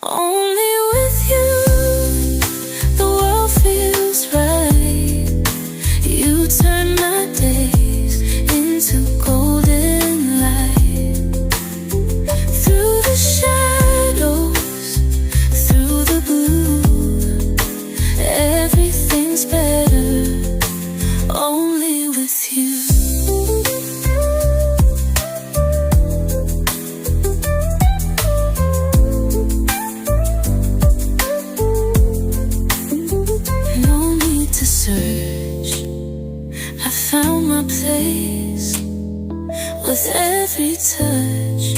Only with you, the world feels right. You turn my days into golden light. Through the shadows, through the blue, everything's better. Only with you. I found my place with every touch,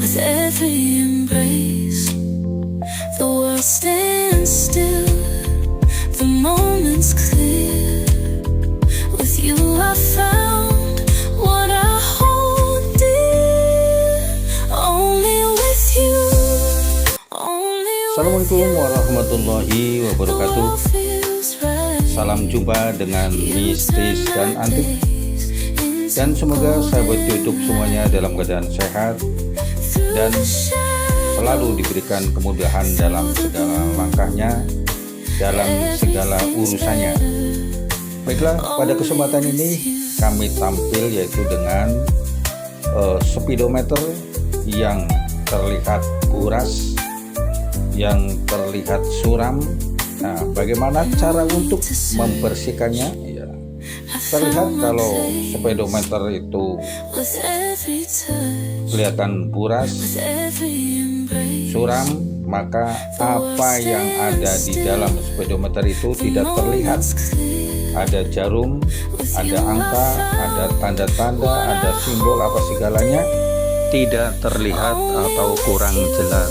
with every embrace. The world stands still, the moment's clear. With you I found what I hold dear. Only with you, only with Assalamualaikum warahmatullahi wabarakatuh. Salam jumpa dengan mistis dan antik. Dan semoga sahabat YouTube semuanya dalam keadaan sehat dan selalu diberikan kemudahan dalam segala langkahnya, dalam segala urusannya. Baiklah, pada kesempatan ini kami tampil yaitu dengan speedometer yang terlihat buras, yang terlihat suram. Nah, bagaimana cara untuk membersihkannya? Ya, terlihat kalau speedometer itu kelihatan buras, suram, maka apa yang ada di dalam speedometer itu tidak terlihat. Ada jarum, ada angka, ada tanda-tanda, ada simbol apa segalanya tidak terlihat atau kurang jelas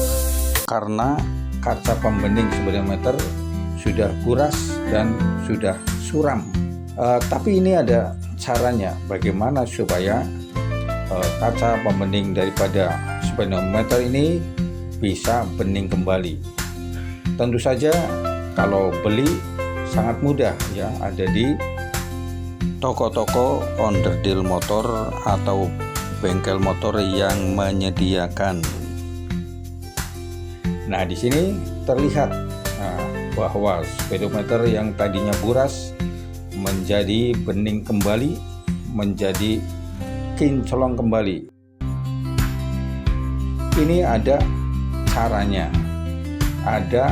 karena kaca pembening speedometer sudah buras dan sudah suram. Tapi ini ada caranya bagaimana supaya kaca pembening daripada speedometer ini bisa bening kembali. Tentu saja kalau beli sangat mudah ya, ada di toko-toko onderdil motor atau bengkel motor yang menyediakan. Nah, di sini terlihat bahwa speedometer yang tadinya buras menjadi bening kembali, menjadi kinclong kembali. Ini ada caranya, ada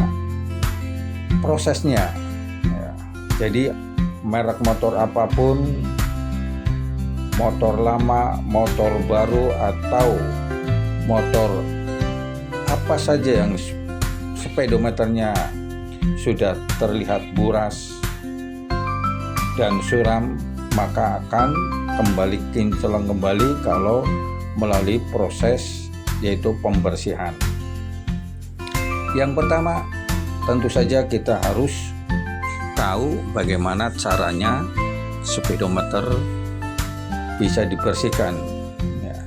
prosesnya ya. Jadi merek motor apapun, motor lama, motor baru, atau motor apa saja yang speedometernya sudah terlihat buras dan suram, maka akan kembali kinclong kembali kalau melalui proses yaitu pembersihan. Yang pertama, tentu saja kita harus tahu bagaimana caranya speedometer bisa dibersihkan ya.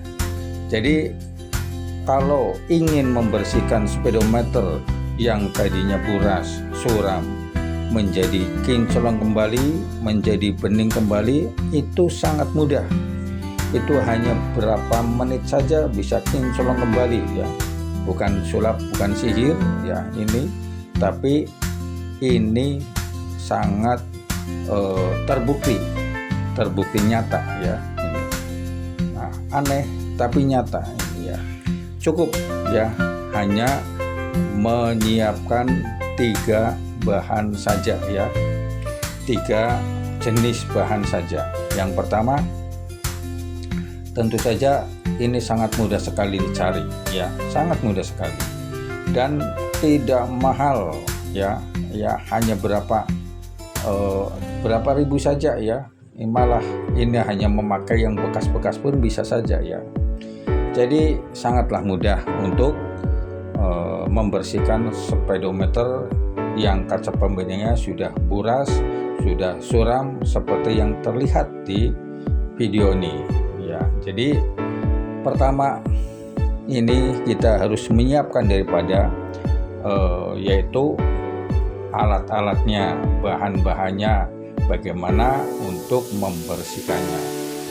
Jadi kalau ingin membersihkan speedometer yang tadinya buras, suram, menjadi kinclong kembali, menjadi bening kembali, itu sangat mudah. Itu hanya berapa menit saja bisa kinclong kembali ya. Bukan sulap, bukan sihir ya ini, tapi ini sangat terbukti nyata ya ini. Nah, aneh tapi nyata ini ya. Cukup ya, hanya menyiapkan 3 bahan saja ya, 3 jenis bahan saja. Yang pertama, tentu saja ini sangat mudah sekali dicari ya, sangat mudah sekali dan tidak mahal ya, hanya berapa ribu saja ya. Malah ini hanya memakai yang bekas-bekas pun bisa saja ya. Jadi sangatlah mudah untuk membersihkan speedometer yang kaca pembeningnya sudah buras, sudah suram seperti yang terlihat di video ini ya. Jadi pertama ini kita harus menyiapkan daripada yaitu alat-alatnya, bahan-bahannya, bagaimana untuk membersihkannya,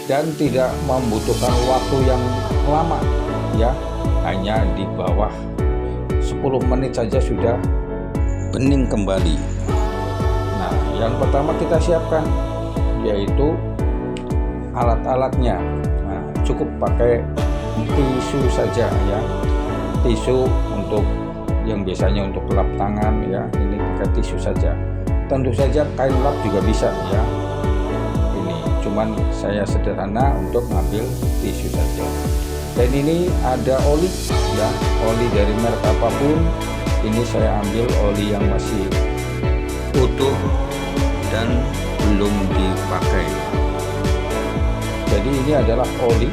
dan tidak membutuhkan waktu yang lama ya, hanya di bawah 10 menit saja sudah bening kembali. Nah, yang pertama kita siapkan yaitu alat-alatnya. Nah, cukup pakai tisu saja ya. Tisu untuk yang biasanya untuk lap tangan ya, ini pakai tisu saja. Tentu saja kain lap juga bisa ya. Ini cuman saya sederhana untuk ngambil tisu saja. Dan ini ada oli ya, oli dari merek apapun. Ini saya ambil oli yang masih utuh dan belum dipakai. Jadi ini adalah oli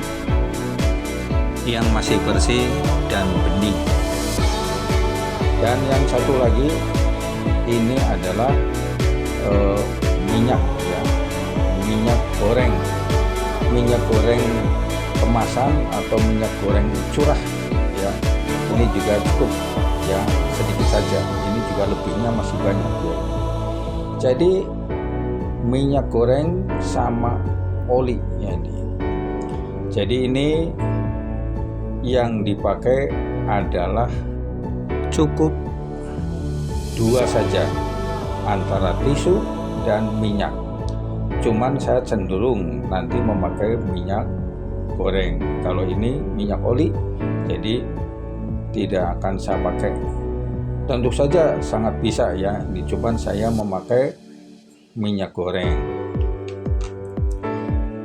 yang masih bersih dan bening. Dan yang satu lagi ini adalah minyak ya, minyak goreng kemasan atau minyak goreng curah ya. Ini juga cukup ya, sedikit saja. Ini juga lebihnya masih banyak ya. Jadi minyak goreng sama oli ya ini. Jadi ini yang dipakai adalah cukup dua saja, antara tisu dan minyak. Cuman saya cenderung nanti memakai minyak goreng. Kalau ini minyak oli, jadi tidak akan saya pakai. Tentu saja sangat bisa ya, ini cuman saya memakai minyak goreng.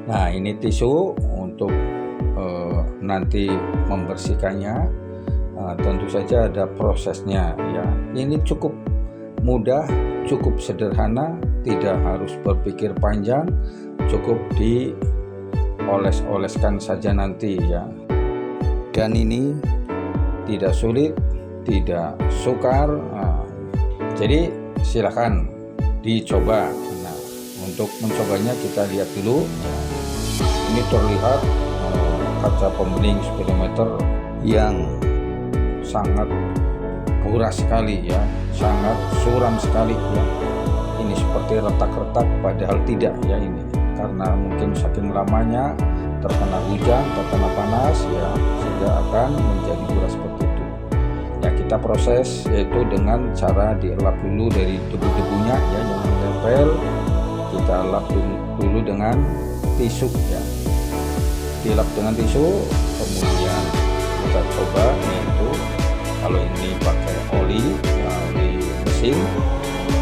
Nah, ini tisu untuk nanti membersihkannya. Tentu saja ada prosesnya ya. Ini cukup mudah, cukup sederhana, tidak harus berpikir panjang, cukup dioles-oleskan saja nanti ya. Dan ini tidak sulit, tidak sukar. Jadi silakan dicoba. Nah, untuk mencobanya kita lihat dulu ya. Ini terlihat kaca pembening speedometer yang sangat kuras sekali ya, sangat suram sekali ya. Ini seperti retak-retak, padahal tidak ya, ini karena mungkin saking lamanya terkena hujan, terkena panas ya, sehingga akan menjadi kuras seperti itu ya. Kita proses yaitu dengan cara dielap dulu dari debu-debunya ya yang menempel. Kita lap dulu dengan tisu ya, dilap dengan tisu, kemudian kita coba yaitu kalau ini pakai oli ya, oli mesin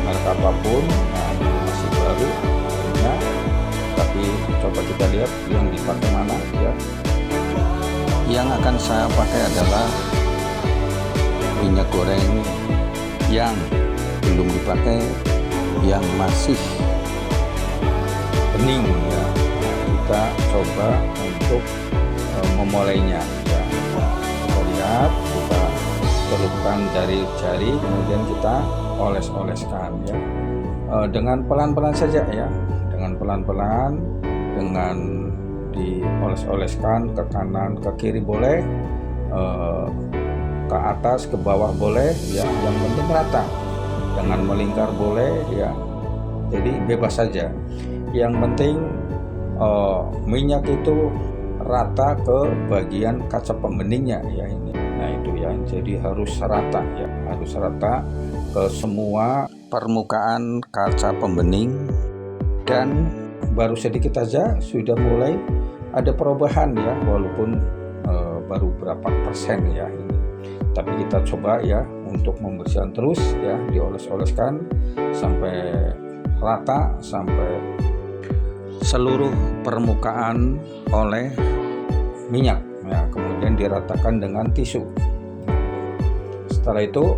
merek apapun. Nah, ini masih baru ya, tapi coba kita lihat yang dipakai mana ya. Yang akan saya pakai adalah minyak goreng yang belum dipakai, yang masih bening ya. Kita coba untuk memulainya ya. Kita lihat, kita celupkan jari-jari, kemudian kita oles-oleskan ya, dengan pelan-pelan saja ya, dengan pelan-pelan, dengan dioles-oleskan ke kanan ke kiri boleh, ke atas ke bawah boleh ya, yang penting rata, jangan melingkar boleh ya. Jadi bebas saja, yang penting minyak itu rata ke bagian kaca pembeningnya ya ini. Nah itu ya, jadi harus rata ya, harus rata ke semua permukaan kaca pembening. Dan baru sedikit saja sudah mulai ada perubahan ya, walaupun baru berapa persen ya ini. Tapi kita coba ya untuk membersihkan terus ya, dioles-oleskan sampai rata, sampai seluruh permukaan oleh minyak ya, kemudian diratakan dengan tisu. Setelah itu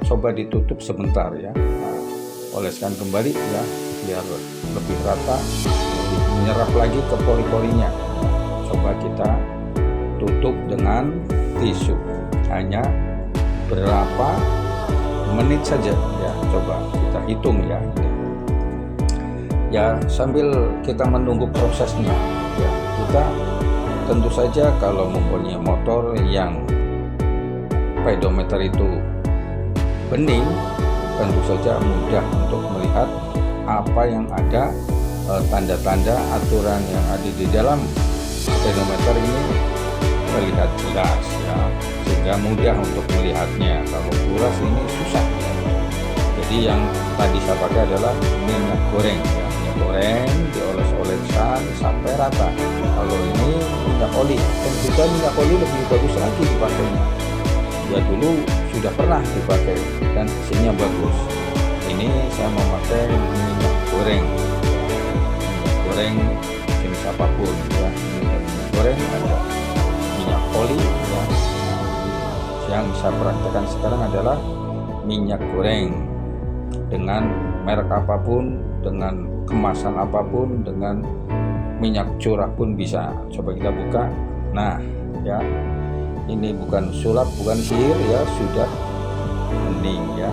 coba ditutup sebentar ya, oleskan kembali ya biar lebih rata, lebih menyerap lagi ke pori-porinya. Coba kita tutup dengan tisu, hanya berapa menit saja ya, coba kita hitung ya. Ya sambil kita menunggu prosesnya ya, kita tentu saja kalau mempunyai motor yang speedometer itu bening, tentu saja mudah untuk melihat apa yang ada, tanda-tanda aturan yang ada di dalam speedometer ini terlihat jelas ya, sehingga mudah untuk melihatnya. Kalau buras ini susah ya. Jadi yang tadi saya pakai adalah minyak goreng ya. Minyak goreng dioles-oleskan sampai rata. Kalau ini minyak oli, tentu saja minyak oli lebih bagus lagi dipakainya. Ya dulu sudah pernah dipakai dan hasilnya bagus. Ini saya memakai minyak goreng. Minyak goreng jenis apapun ya. Minyak goreng ada minyak oli ya. Yang saya praktekkan sekarang adalah minyak goreng dengan merek apapun, dengan kemasan apapun, dengan minyak curah pun bisa. Coba kita buka. Nah ya, ini bukan sulap, bukan sihir ya, sudah bening ya,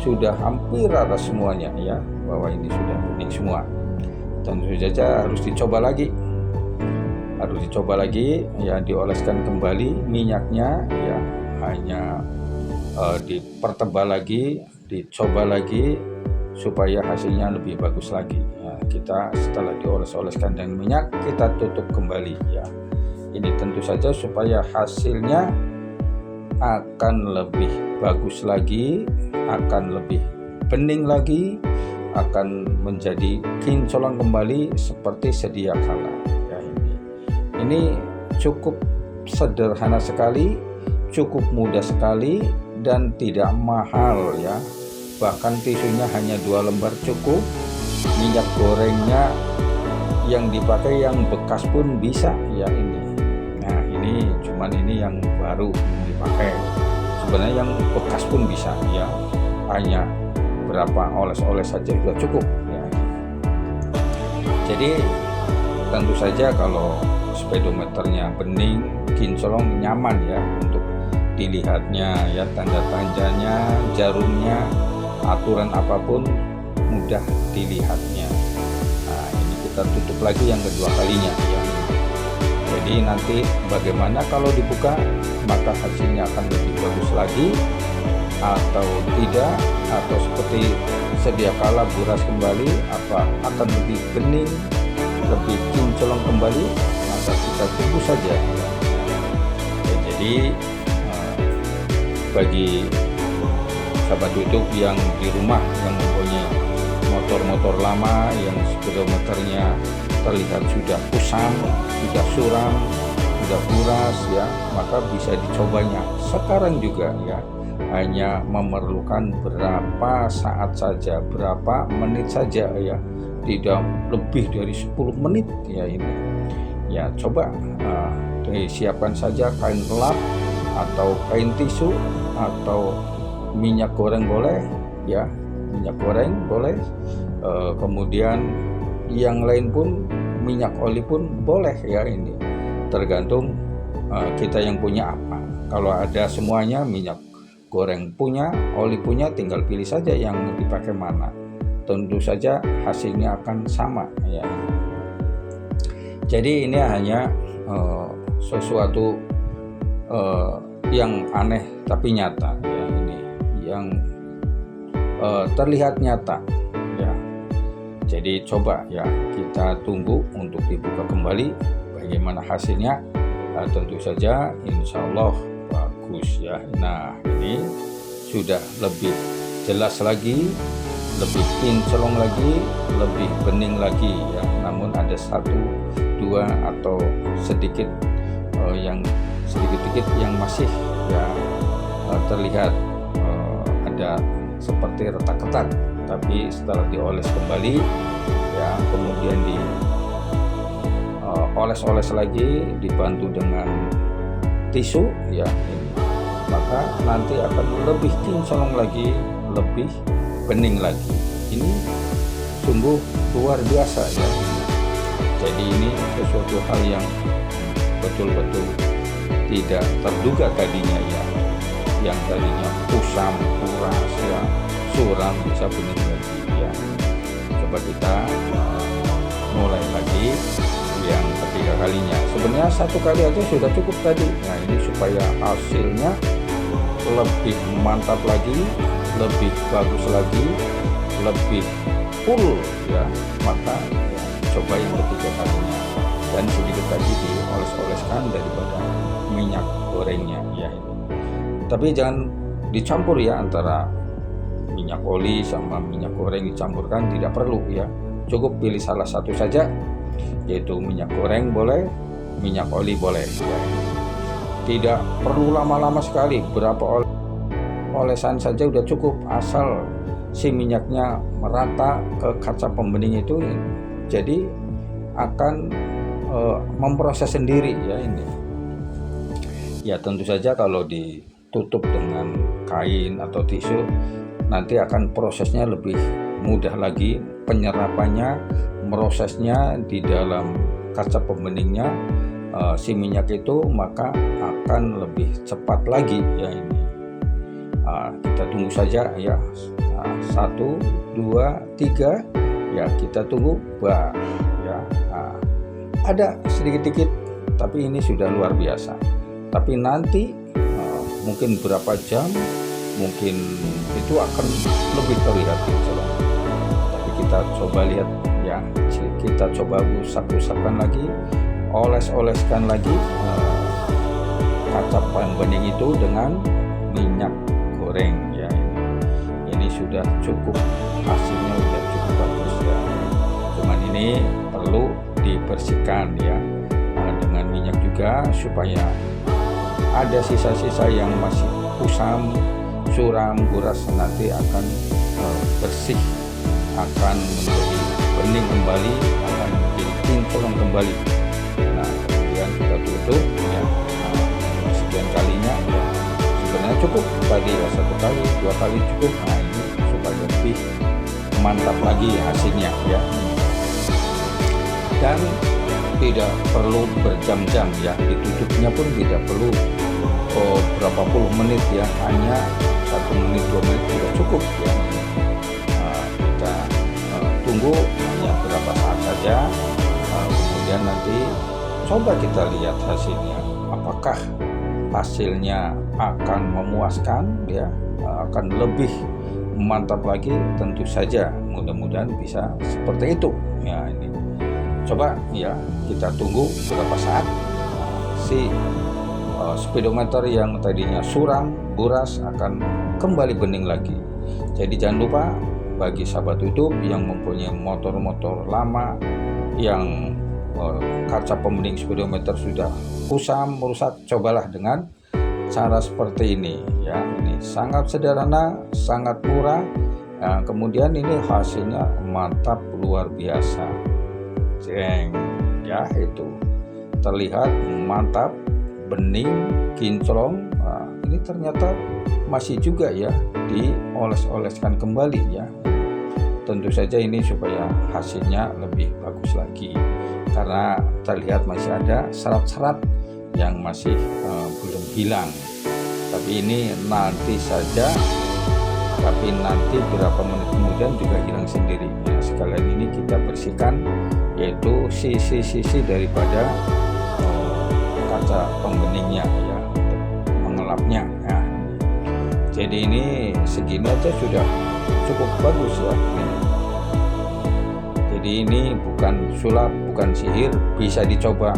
sudah hampir rata semuanya ya, bahwa ini sudah bening semua. Tentu saja harus dicoba lagi ya, dioleskan kembali minyaknya ya, hanya dipertebal lagi, dicoba lagi supaya hasilnya lebih bagus lagi ya. Kita setelah dioles-oleskan dengan minyak, kita tutup kembali ya. Ini tentu saja supaya hasilnya akan lebih bagus lagi, akan lebih bening lagi, akan menjadi kincolong kembali seperti sedia kala ya. Ini cukup sederhana sekali, cukup mudah sekali, dan tidak mahal ya. Bahkan tisunya hanya 2 lembar cukup. Minyak gorengnya yang dipakai yang bekas pun bisa ya ini. Nah ini cuman ini yang baru dipakai. Sebenarnya yang bekas pun bisa ya. Hanya berapa oles-oles saja sudah cukup ya. Jadi tentu saja kalau speedometernya bening, kinclong, nyaman ya untuk dilihatnya ya, tanda-tandanya, jarumnya, aturan apapun mudah dilihatnya. Nah ini kita tutup lagi yang kedua kalinya ya. Jadi nanti bagaimana kalau dibuka, maka hasilnya akan lebih bagus lagi atau tidak, atau seperti sedia kala buras kembali, apa akan lebih bening, lebih kinclong kembali, maka kita tunggu saja ya. Jadi bagi sahabat YouTube yang di rumah yang mempunyai motor-motor lama yang speedometernya terlihat sudah kusam, sudah suram, sudah buras ya, maka bisa dicobanya sekarang juga ya. Hanya memerlukan berapa saat saja, berapa menit saja ya, tidak lebih dari 10 menit ya ini ya. Coba siapkan saja kain lap atau kain tisu atau minyak goreng boleh ya, minyak goreng boleh, kemudian yang lain pun minyak oli pun boleh ya. Ini tergantung kita yang punya apa. Kalau ada semuanya, minyak goreng punya, oli punya, tinggal pilih saja yang dipakai mana. Tentu saja hasilnya akan sama ya. Jadi ini hanya sesuatu yang aneh tapi nyata ya, ini yang terlihat nyata ya. Jadi coba ya, kita tunggu untuk dibuka kembali bagaimana hasilnya. Tentu saja insya Allah bagus ya. Nah ini sudah lebih jelas lagi, lebih kinclong lagi, lebih bening lagi ya. Namun ada 1, 2 atau sedikit yang sedikit-sedikit yang masih ya terlihat ada seperti retak-retak, tapi setelah dioles kembali ya, kemudian dioles-oles lagi, dibantu dengan tisu ya, maka nanti akan lebih kinclong lagi, lebih bening lagi. Ini sungguh luar biasa ya. Jadi ini sesuatu hal yang betul-betul tidak terduga tadinya ya, yang tadinya kusam, kuras ya, suram, bisa bening lagi ya. Coba kita mulai lagi yang ketiga kalinya. Sebenarnya 1 kali aja sudah cukup tadi. Nah ini supaya hasilnya lebih mantap lagi, lebih bagus lagi, lebih full ya, maka ya, coba yang ketiga kalinya. Dan sedikit lagi dioles-oleskan daripada minyak gorengnya ya. Tapi jangan dicampur ya, antara minyak oli sama minyak goreng dicampurkan, tidak perlu ya. Cukup pilih salah satu saja, yaitu minyak goreng boleh, minyak oli boleh ya. Tidak perlu lama-lama sekali, berapa olesan saja udah cukup, asal si minyaknya merata ke kaca pembening itu, jadi akan memproses sendiri ya ini. Ya tentu saja kalau ditutup dengan kain atau tisu, nanti akan prosesnya lebih mudah lagi, penyerapannya, prosesnya di dalam kaca pembeningnya si minyak itu, maka akan lebih cepat lagi ya ini. Kita tunggu saja ya, 1, 2, 3 ya, kita tunggu ya. Ada sedikit-sedikit, tapi ini sudah luar biasa. Tapi nanti mungkin berapa jam, mungkin itu akan lebih terlihat gitu. Tapi kita coba lihat ya, kita coba usap-usapkan lagi, oles-oleskan lagi kaca pembening itu dengan minyak goreng ya. Ini sudah cukup, hasilnya sudah cukup bagus ya. Cuman ini perlu dibersihkan ya dengan minyak juga, supaya ada sisa-sisa yang masih kusam, suram, buras, nanti akan bersih, akan menjadi bening kembali, akan menjadi kinclong kembali. Nah kemudian kita tutup ya, sekian kalinya ya. Sebenarnya cukup tadi ya, 1 kali, 2 kali cukup. Nah ini supaya lebih mantap lagi hasilnya ya. Dan tidak perlu berjam-jam ya, ditutupnya pun tidak perlu berapa puluh menit ya, hanya 1 menit 2 menit sudah cukup ya. Kita tunggu hanya berapa saat saja, kemudian nanti coba kita lihat hasilnya, apakah hasilnya akan memuaskan ya, akan lebih mantap lagi. Tentu saja mudah-mudahan bisa seperti itu ya. Ini coba ya, kita tunggu beberapa saat, si speedometer yang tadinya suram, buras akan kembali bening lagi. Jadi jangan lupa, bagi sahabat YouTube yang mempunyai motor-motor lama yang kaca pembening speedometer sudah kusam, merusak, cobalah dengan cara seperti ini ya. Ini sangat sederhana, sangat murah, kemudian ini hasilnya mantap luar biasa. Jeng ya, itu terlihat mantap, bening, kinclong. Ini ternyata masih juga ya dioles-oleskan kembali ya. Tentu saja ini supaya hasilnya lebih bagus lagi, karena terlihat masih ada serat-serat yang masih belum hilang. Tapi ini nanti saja, tapi nanti beberapa menit kemudian juga hilang sendiri ya. Sekalian ini kita bersihkan, yaitu sisi-sisi daripada kaca pembeningnya ya, mengelapnya ya. Jadi ini segini aja sudah cukup bagus ya. Jadi ini bukan sulap, bukan sihir, bisa dicoba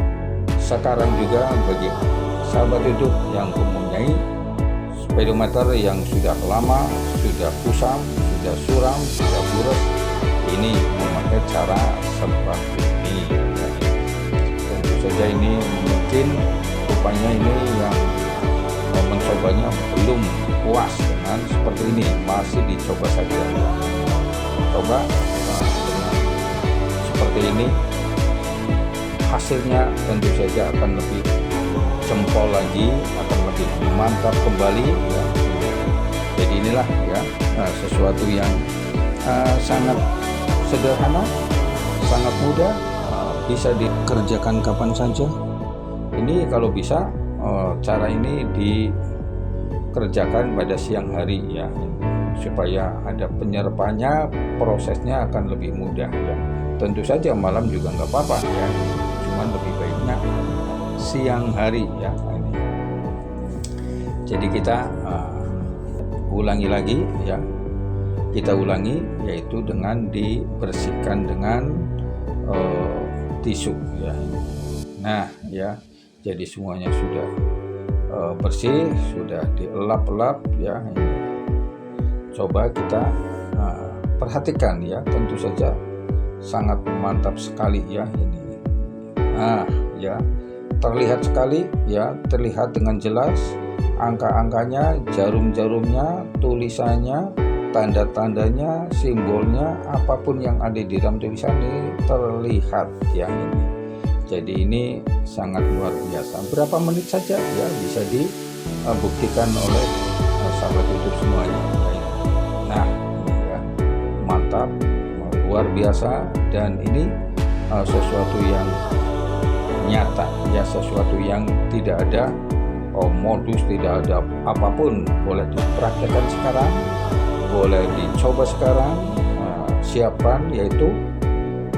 sekarang juga bagi sahabat YouTube yang mempunyai speedometer yang sudah lama, sudah kusam, sudah suram, sudah buras. Ini memakai cara seperti ini ya. Tentu saja ini mungkin rupanya ini yang mencobanya belum puas dengan seperti ini, masih dicoba saja ya. Coba dengan seperti ini, hasilnya tentu saja akan lebih jempol lagi, akan lebih mantap kembali ya. Jadi inilah ya, sesuatu yang sangat sederhana, sangat mudah, bisa dikerjakan kapan saja. Ini kalau bisa cara ini dikerjakan pada siang hari ya, supaya ada penyerapannya, prosesnya akan lebih mudah ya. Tentu saja malam juga nggak apa-apa ya, cuman lebih baiknya siang hari ya. Jadi kita ulangi lagi ya, kita ulangi, yaitu dengan dibersihkan dengan tisu ya. Nah ya, jadi semuanya sudah bersih, sudah dielap-elap ya. Coba kita perhatikan ya, tentu saja sangat mantap sekali ya ini. Nah ya, terlihat sekali ya, terlihat dengan jelas angka-angkanya, jarum-jarumnya, tulisannya, tanda-tandanya, simbolnya, apapun yang ada di dalam tulisan ini terlihat ya ini. Jadi ini sangat luar biasa. Berapa menit saja ya bisa dibuktikan oleh sahabat YouTube semuanya. Nah, ini ya, mantap, luar biasa, dan ini sesuatu yang nyata ya, sesuatu yang tidak ada modus, tidak ada apapun. Boleh dipraktekkan sekarang, boleh dicoba sekarang. Siapkan yaitu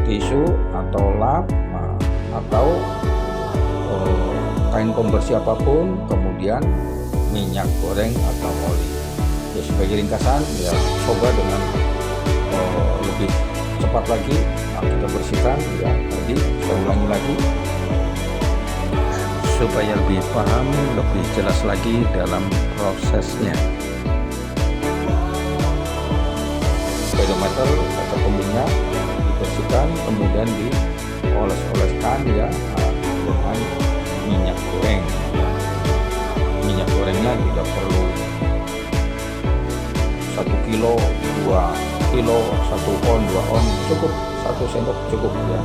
tisu atau lap atau kain pembersih apapun, kemudian minyak goreng atau oli. Ya, sebagai ringkasan ya, coba dengan lebih cepat lagi. Kita bersihkan ya, tadi saya ulangi lagi supaya lebih paham, lebih jelas lagi dalam prosesnya. Speedometer atau minyak dibersihkan, kemudian dioles-oleskan ya dengan minyak goreng. Minyak gorengnya tidak perlu 1 kilo, 2 kilo, 1 on, 2 on, cukup 1 sendok cukup ya.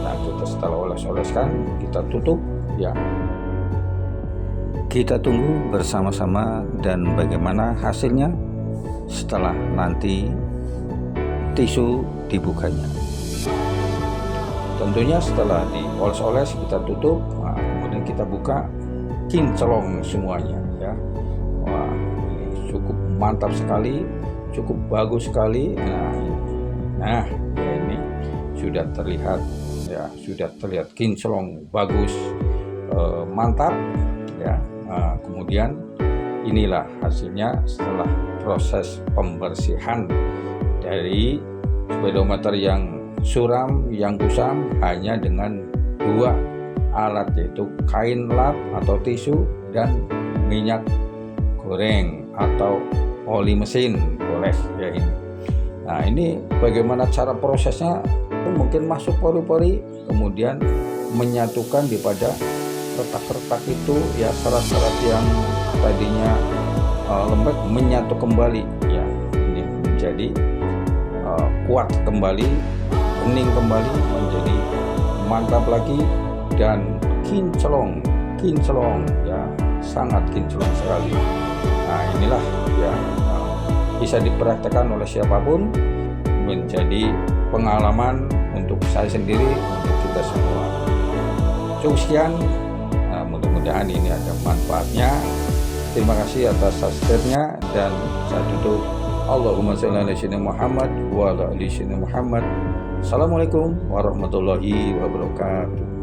Nah, kita setelah oles-oleskan, kita tutup ya. Kita tunggu bersama-sama dan bagaimana hasilnya setelah nanti tisu dibukanya. Tentunya setelah dioles-oles kita tutup, kemudian kita buka, kinclong semuanya ya. Wah, ini cukup mantap sekali, cukup bagus sekali. Nah ya, ini sudah terlihat ya, sudah terlihat kinclong, bagus, mantap ya. Kemudian inilah hasilnya setelah proses pembersihan dari speedometer yang suram, yang kusam, hanya dengan 2 alat, yaitu kain lap atau tisu dan minyak goreng atau oli mesin, boleh ya ini. Nah, ini bagaimana cara prosesnya? Mungkin masuk pori-pori, kemudian menyatukan pada retak-retak itu ya, serat-serat yang tadinya lembek menyatu kembali ya, ini menjadi kuat kembali, bening kembali, menjadi mantap lagi dan kinclong ya, sangat kinclong sekali. Nah, inilah ya, bisa dipraktekkan oleh siapapun, menjadi pengalaman untuk saya sendiri, untuk kita semua. Cukup sekian, mudah-mudahan ini ada manfaatnya. Terima kasih atas subscribe-nya, dan saya tutup. Allahumma sholli ala sayyidina Muhammad wa ala ali sayyidina Muhammad. Assalamualaikum warahmatullahi wabarakatuh.